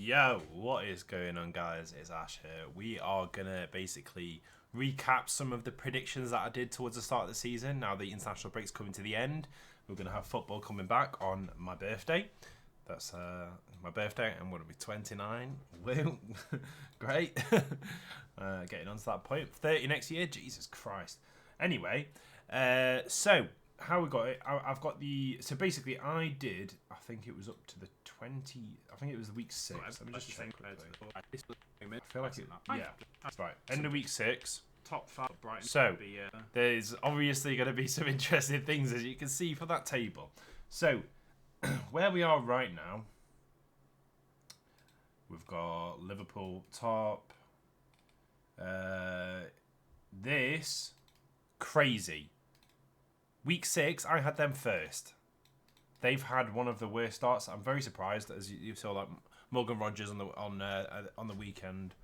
Yo, what is going on, guys? It's Ash here. We are gonna basically recap some of the predictions that I did towards the start of the season. Now the international break's coming to the end. We're gonna have football coming back on my birthday. That's my birthday. I'm gonna be 29. Woo, great. Getting on to that point. 30 next year. Jesus Christ. Anyway, so how we got it? I've got the. So basically, I think it was up to the 20. I think it was the week 6. Let me just check quickly. I feel like it. Yeah, that's right. End of week 6. Top 5 Brighton. So there's obviously going to be some interesting things, as you can see from that table. So where we are right now, we've got Liverpool top. This crazy. Week 6, I had them first. They've had one of the worst starts. I'm very surprised, as you saw, like Morgan Rogers on the weekend,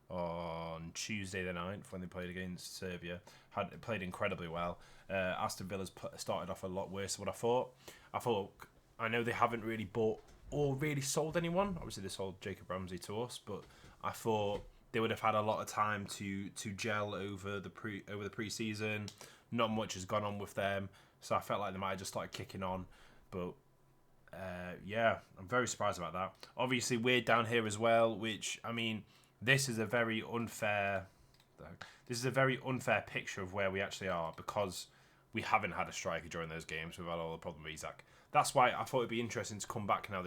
on Tuesday the 9th when they played against Serbia, had played incredibly well. Aston Villa's started off a lot worse than what I thought. I know they haven't really bought or really sold anyone. Obviously, they sold Jacob Ramsey to us, but I thought they would have had a lot of time to gel over the pre-season. Not much has gone on with them, so I felt like they might have just started kicking on. But yeah, I'm very surprised about that. Obviously, we're down here as well, which, I mean, this is a very unfair picture of where we actually are, because we haven't had a striker during those games. We've had all the problem with Isaac. That's why I thought it'd be interesting to come back now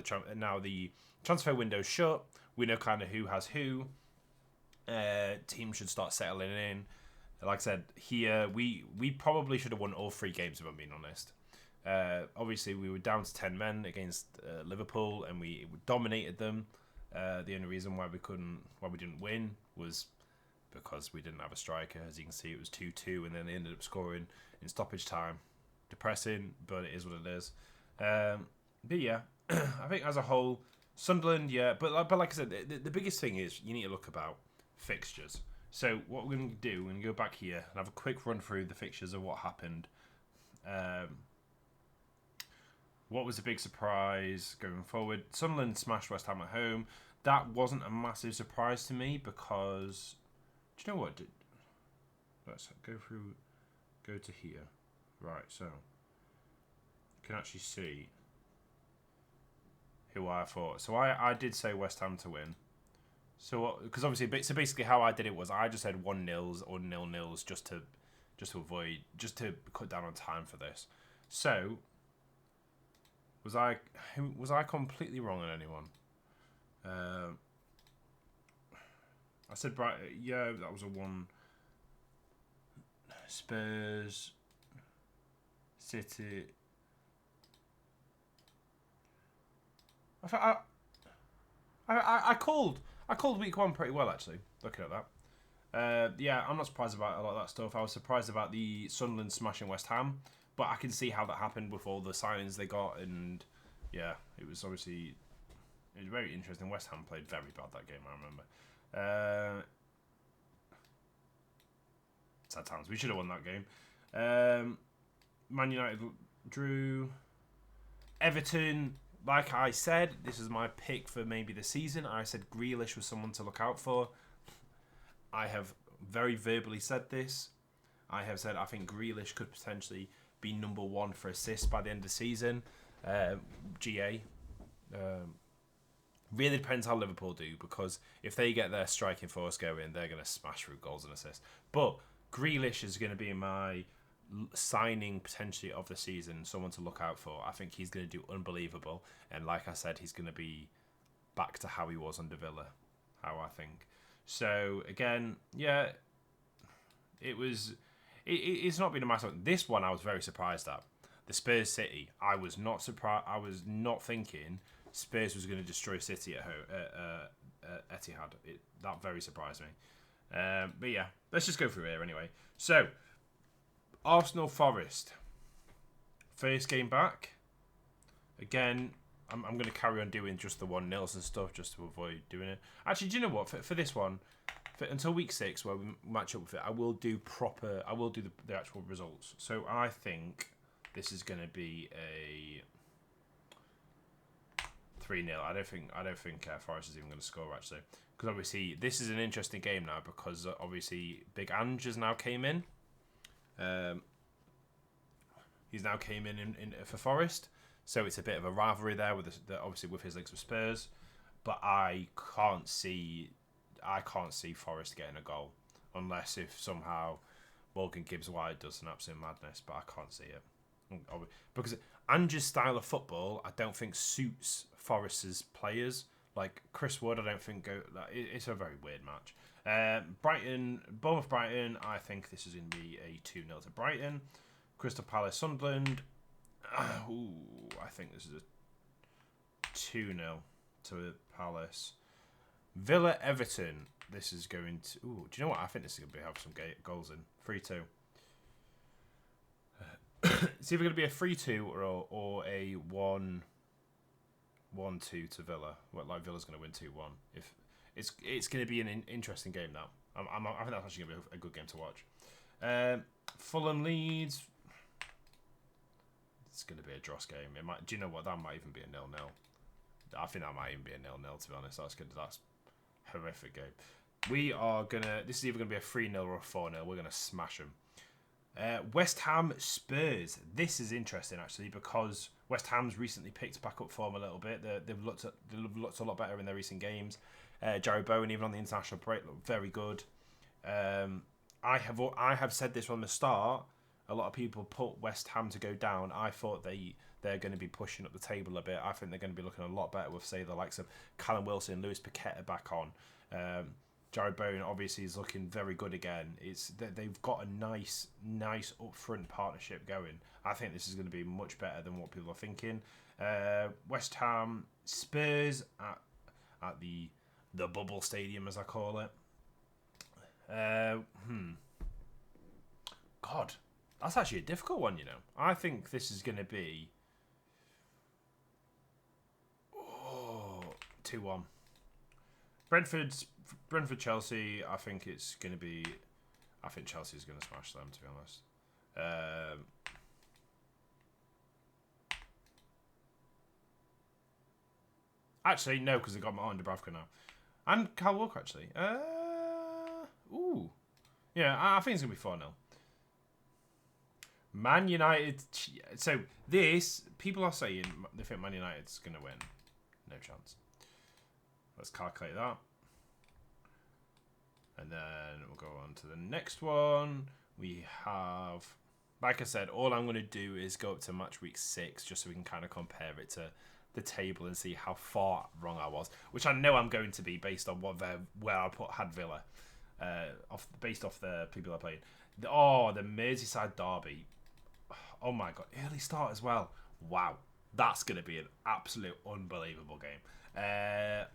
the transfer window's shut. We know kind of who has who. Teams should start settling in. Like I said, here we probably should have won all 3 games, if I'm being honest. Obviously, we were down to 10 men against Liverpool, and we dominated them. The only reason why we didn't win was because we didn't have a striker. As you can see, it was 2-2, and then they ended up scoring in stoppage time. Depressing, but it is what it is. But yeah, I think as a whole, Sunderland, yeah. But like I said, the biggest thing is you need to look about fixtures. So what we're going to do, we're going to go back here and have a quick run through the fixtures of what happened. What was a big surprise going forward? Sunderland smashed West Ham at home. That wasn't a massive surprise to me because, do you know what? Let's go to here. Right, so you can actually see who I thought. So I did say West Ham to win. So because obviously, so basically how I did it was I just said 1-0s or 0-0s just to cut down on time for this. So was I completely wrong on anyone? I said Brighton. Yeah, that was a 1. Spurs, City. I called week 1 pretty well, actually, looking at that. Yeah, I'm not surprised about a lot of that stuff. I was surprised about the Sunderland smashing West Ham, but I can see how that happened with all the signings they got, and yeah, it was very interesting. West Ham played very bad that game, I remember. Sad times. We should have won that game. Man United drew. Everton, like I said, this is my pick for maybe the season. I said Grealish was someone to look out for. I have very verbally said this. I have said I think Grealish could potentially be number 1 for assists by the end of the season. GA. Really depends how Liverpool do, because if they get their striking force going, they're going to smash through goals and assists. But Grealish is going to be my signing potentially of the season, someone to look out for. I think he's going to do unbelievable, and like I said, he's going to be back to how he was under Villa, how I think. So again, yeah, it's not been a massive. This one I was very surprised at. The Spurs City, I was not surprised. I was not thinking Spurs was going to destroy City at home, Etihad. That very surprised me. But yeah, let's just go through here anyway. So, Arsenal Forest. First game back. Again, I'm going to carry on doing just the 1-0s and stuff just to avoid doing it. Actually, do you know what? For this one, until week 6 where we match up with it, I will do the actual results. So I think this is going to be a 3-0. I don't think Forest is even going to score actually, because obviously this is an interesting game now because obviously Big Ange has now came in. He's now came in for Forest, so it's a bit of a rivalry there with obviously with his links with Spurs. But I can't see Forest getting a goal unless if somehow Morgan Gibbs-White does an absolute madness. But I can't see it because Ange's style of football I don't think suits Forest's players. Like Chris Wood, I don't think it's a very weird match. Bournemouth Brighton. I think this is going to be a 2-0 to Brighton. Crystal Palace Sunderland. I think this is a 2-0 to Palace. Villa Everton. This is going to. Do you know what? I think this is going to have some goals in. 3-2. It's either going to be a 3-2 or a 1-2 to Villa. Like Villa's going to win 2-1. If it's going to be an interesting game now. I think that's actually going to be a good game to watch. Fulham Leeds. It's going to be a dross game. It might. Do you know what? That might even be a 0-0. I think that might even be a 0-0. To be honest, that's a horrific game. We are gonna. This is either gonna be a 3-0 or a 4-0. We're gonna smash them. West Ham Spurs. This is interesting actually because West Ham's recently picked back up form a little bit. They've looked a lot better in their recent games. Jared Bowen, even on the international break, looked very good. I have said this from the start. A lot of people put West Ham to go down. I thought they're going to be pushing up the table a bit. I think they're going to be looking a lot better with, say, the likes of Callum Wilson, Lewis Paqueta back on. Jared Bowen obviously is looking very good again. They've got a nice upfront partnership going. I think this is going to be much better than what people are thinking. West Ham Spurs at the Bubble Stadium, as I call it. God, that's actually a difficult one, you know. I think this is going to be 2-1. Brentford Chelsea. I think it's going to be. I think Chelsea's going to smash them. To be honest. Actually, no, because they got Martin Dubravka now, and Kyle Walker. Actually, yeah, I think it's going to be 4-0. Man United. So this, people are saying they think Man United's going to win. No chance. Let's calculate that. And then we'll go on to the next one. We have, like I said, all I'm going to do is go up to match week 6 just so we can kind of compare it to the table and see how far wrong I was, which I know I'm going to be based on where I had Villa, based off the people I played. The Merseyside derby. Oh my god, early start as well. Wow, that's going to be an absolute unbelievable game. I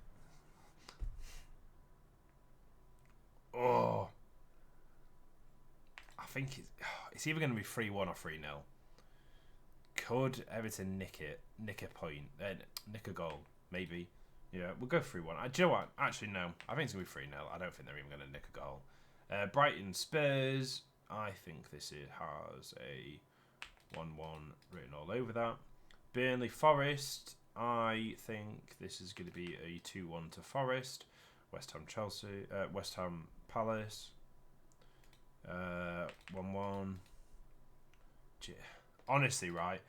think it's either going to be 3-1 or 3-0. Could Everton nick a point, nick a goal? Maybe. Yeah, we'll go 3-1. Do you know what? Actually, no. I think it's going to be 3-0. I don't think they're even going to nick a goal. Brighton Spurs. I think this has a 1-1 written all over that. Burnley Forest. I think this is going to be a 2-1 to Forest. West Ham Chelsea. West Ham Palace. 1-1. Honestly, right,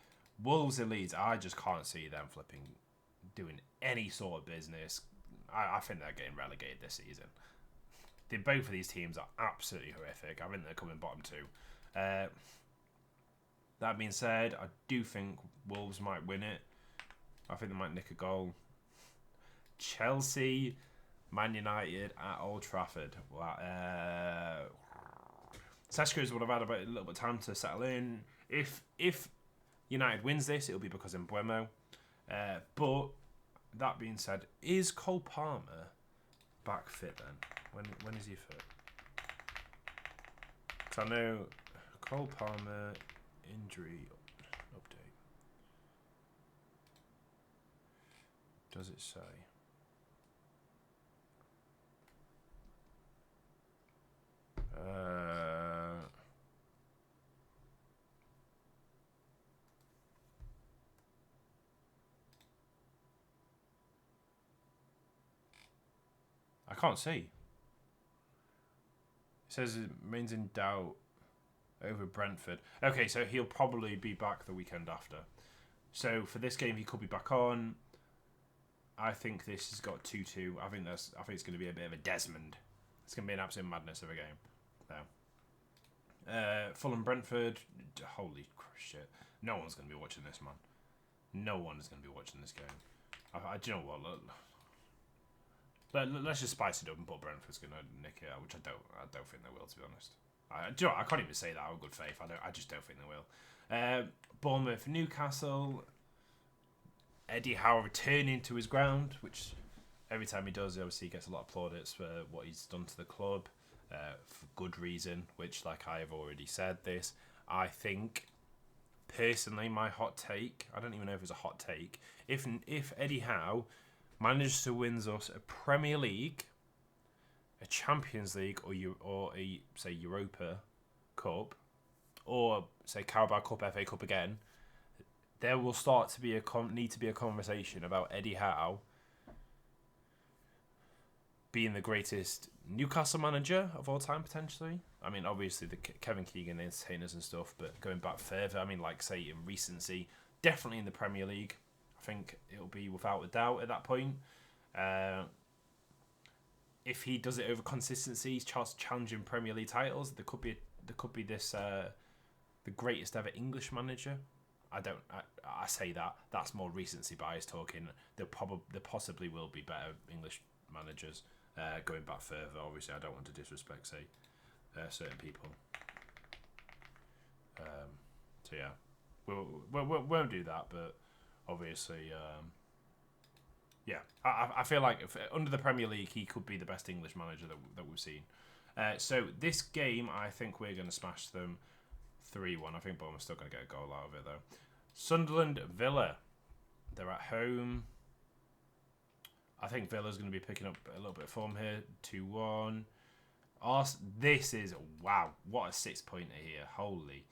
Wolves and Leeds, I just can't see them doing any sort of business. I think they're getting relegated this season. Both of these teams are absolutely horrific. I think they're coming bottom 2. That being said, I do think Wolves might win it. I think they might nick a goal. Chelsea, Man United at Old Trafford. Sesco's would have had a little bit of time to settle in. If United wins this, it'll be because of Mbeumo. But that being said, is Cole Palmer back fit then? When is he fit? Because I know Cole Palmer injury update. Does it say? can't see. It says it remains in doubt over Brentford. Okay, so he'll probably be back the weekend after. So for this game, he could be back on. I think this has got 2-2. I think it's going to be a bit of a Desmond. It's going to be an absolute madness of a game. Now, Fulham Brentford. Holy shit! No one's going to be watching this, man. No one is going to be watching this game. Do you know what? Let's just spice it up and put Brentford's going to nick it out, which I don't think they will, to be honest. Do you know what? I can't even say that out of good faith. I just don't think they will. Bournemouth, Newcastle. Eddie Howe returning to his ground, which every time he does, obviously he gets a lot of plaudits for what he's done to the club, for good reason, which, like I have already said this, I think, personally, my hot take, I don't even know if it's a hot take, if Eddie Howe manages to win us a Premier League, a Champions League, or a, say, Europa Cup, or, say, Carabao Cup, FA Cup again, there will start to be need to be a conversation about Eddie Howe being the greatest Newcastle manager of all time, potentially. I mean, obviously, the Kevin Keegan entertainers and stuff, but going back further, I mean, like, say, in recency, definitely in the Premier League. I think it'll be without a doubt at that point. If he does it over consistency, challenging Premier League titles, there could be this the greatest ever English manager. I say that's more recency bias talking. There possibly will be better English managers going back further. Obviously, I don't want to disrespect, say, certain people. So yeah, we won't do that. But obviously, yeah, I feel like under the Premier League, he could be the best English manager that we've seen. So this game, I think we're going to smash them 3-1. I think Bournemouth's still going to get a goal out of it, though. Sunderland, Villa. They're at home. I think Villa's going to be picking up a little bit of form here. 2-1. This is... Wow, what a 6-pointer here. Holy.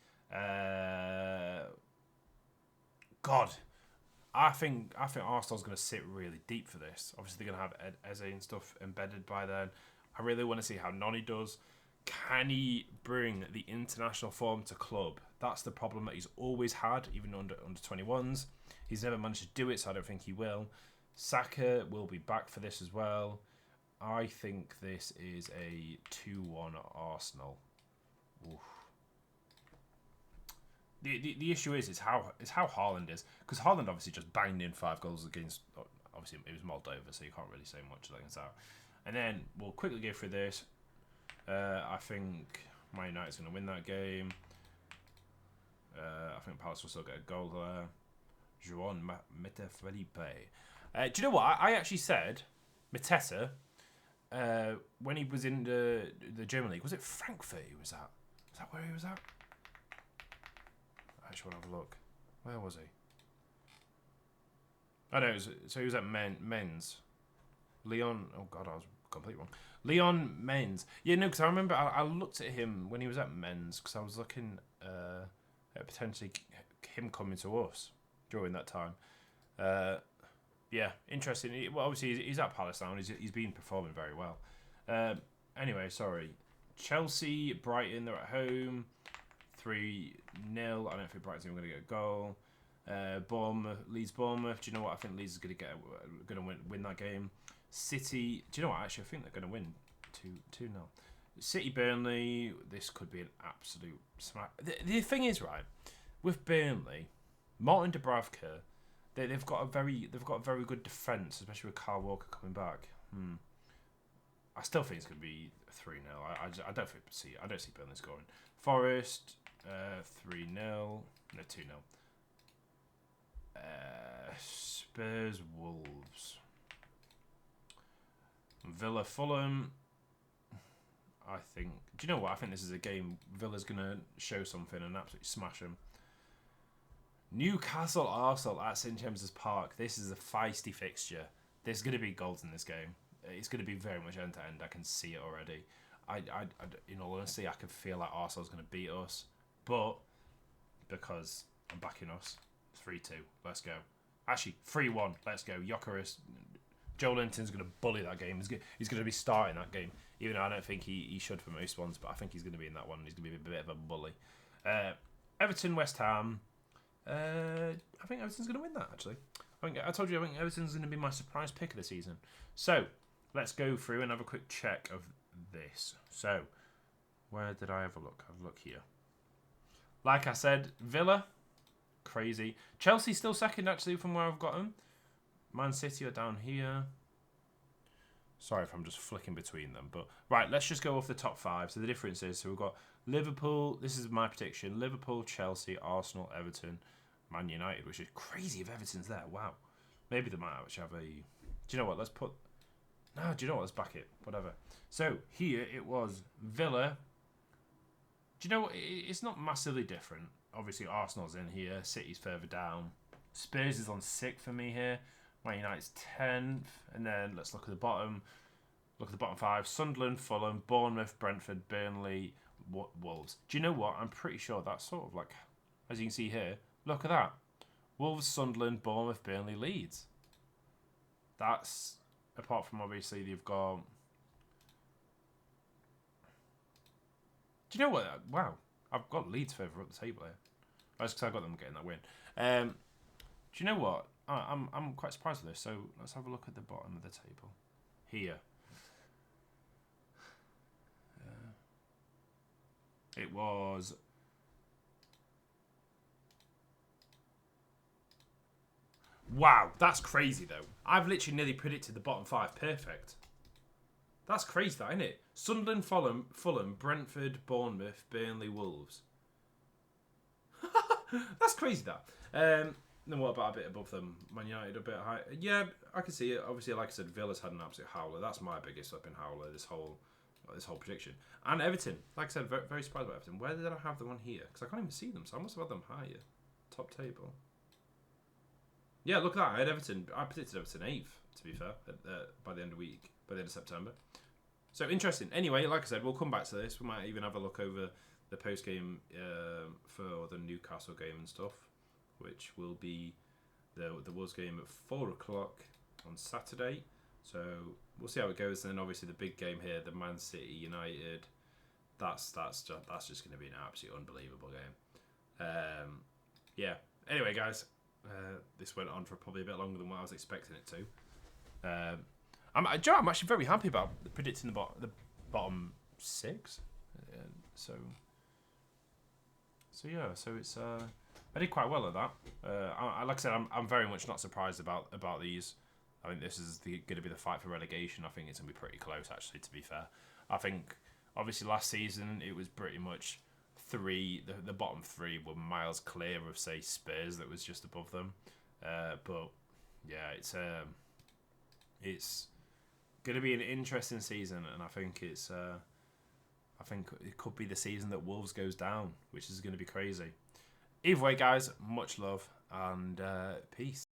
God. I think Arsenal's going to sit really deep for this. Obviously, they're going to have Eze and stuff embedded by then. I really want to see how Noni does. Can he bring the international form to club? That's the problem that he's always had, even under 21s. He's never managed to do it, so I don't think he will. Saka will be back for this as well. I think this is a 2-1 Arsenal. Oof. The issue is how Haaland is, because Haaland obviously just banged in 5 goals against. Obviously, it was Moldova, so you can't really say much against that. And then we'll quickly go through this. I think Man United's going to win that game. I think Palace will still get a goal there. João Mateta Felipe. Do you know what? I actually said Mateta when he was in the German league. Was it Frankfurt he was at? Is that where he was at? I just want to have a look. Where was he? I know. So he was at Men's. Leon. Oh God, I was completely wrong. Leon Men's. Yeah, no, because I remember I looked at him when he was at Men's because I was looking at potentially him coming to us during that time. Yeah, interesting. Well, obviously he's at Palace now and he's been performing very well. Anyway, sorry. Chelsea, Brighton, they're at home. 3-0. I don't think Brighton's even going to get a goal. Leeds, Bournemouth. Do you know what? I think Leeds is going to win that game. City. Do you know what? Actually, I think they're going to win 2-0. City, Burnley. This could be an absolute smack. The thing is, right, with Burnley, Martin Dubravka, they've got a very good defence, especially with Kyle Walker coming back. I still think it's going to be 3-0. I don't see Burnley scoring. Forest, 3-0. No, 2-0. Spurs, Wolves. Villa, Fulham. I think. Do you know what? I think this is a game Villa's going to show something and absolutely smash them. Newcastle, Arsenal at St James's Park. This is a feisty fixture. There's going to be goals in this game. It's going to be very much end to end. I can see it already. In all honesty, I can feel like Arsenal's going to beat us, but because I'm backing us, 3-2. Let's go. Actually, 3-1. Let's go. Gyökeres Joe Linton's going to bully that game. He's going to be starting that game, even though I don't think he should for most ones, but I think he's going to be in that one. He's going to be a bit of a bully. Everton, West Ham. I think Everton's going to win that, actually. I told you I think Everton's going to be my surprise pick of the season. So, let's go through and have a quick check of this. So, where did I have a look? I've looked here. Like I said, Villa, crazy. Chelsea still second, actually, from where I've got them. Man City are down here. Sorry if I'm just flicking between them. But right, let's just go off the top 5. So the difference is, so we've got Liverpool. This is my prediction. Liverpool, Chelsea, Arsenal, Everton, Man United, which is crazy if Everton's there. Wow. Maybe they might actually have a... Do you know what? Let's put... No, do you know what? Let's back it. Whatever. So here it was Villa. Do you know what? It's not massively different. Obviously, Arsenal's in here. City's further down. Spurs is on 6th for me here. Man United's 10th. And then let's look at the bottom. Look at the bottom 5. Sunderland, Fulham, Bournemouth, Brentford, Burnley, Wolves. Do you know what? I'm pretty sure that's sort of like, as you can see here, look at that. Wolves, Sunderland, Bournemouth, Burnley, Leeds. That's, apart from obviously they've got... Do you know what? Wow. I've got Leeds further up the table here. That's because I got them getting that win. Do you know what? I'm quite surprised with this. So let's have a look at the bottom of the table. Here. It was... Wow, that's crazy though. I've literally nearly predicted the bottom 5 perfect. That's crazy, that, isn't it? Sunderland, Fulham, Brentford, Bournemouth, Burnley, Wolves. That's crazy, that. Then what about a bit above them? Man United a bit high. Yeah, I can see it. Obviously, like I said, Villa's had an absolute howler. That's my biggest up in howler this whole prediction. And Everton, like I said, very, very surprised about Everton. Where did I have them on here? Because I can't even see them, so I must have had them higher. Top table. Yeah, look at that. I had Everton. I predicted Everton 8th, to be fair, by the end of the week, by the end of September. So interesting. Anyway, like I said, we'll come back to this. We might even have a look over the post game for the Newcastle game and stuff, which will be the Wolves game at 4 o'clock on Saturday. So we'll see how it goes. And then obviously the big game here, the Man City United. That's just going to be an absolutely unbelievable game. Yeah. Anyway, guys, this went on for probably a bit longer than what I was expecting it to. I'm actually very happy about predicting the bottom 6. So yeah, so it's I did quite well at that. Like I said, I'm very much not surprised about these. I think this is going to be the fight for relegation. I think it's going to be pretty close, actually, to be fair. I think, obviously, last season, it was pretty much the bottom 3 were miles clear of, say, Spurs that was just above them. But, yeah, it's going to be an interesting season, and I think it could be the season that Wolves goes down, which is going to be crazy. Either way, guys, much love and peace.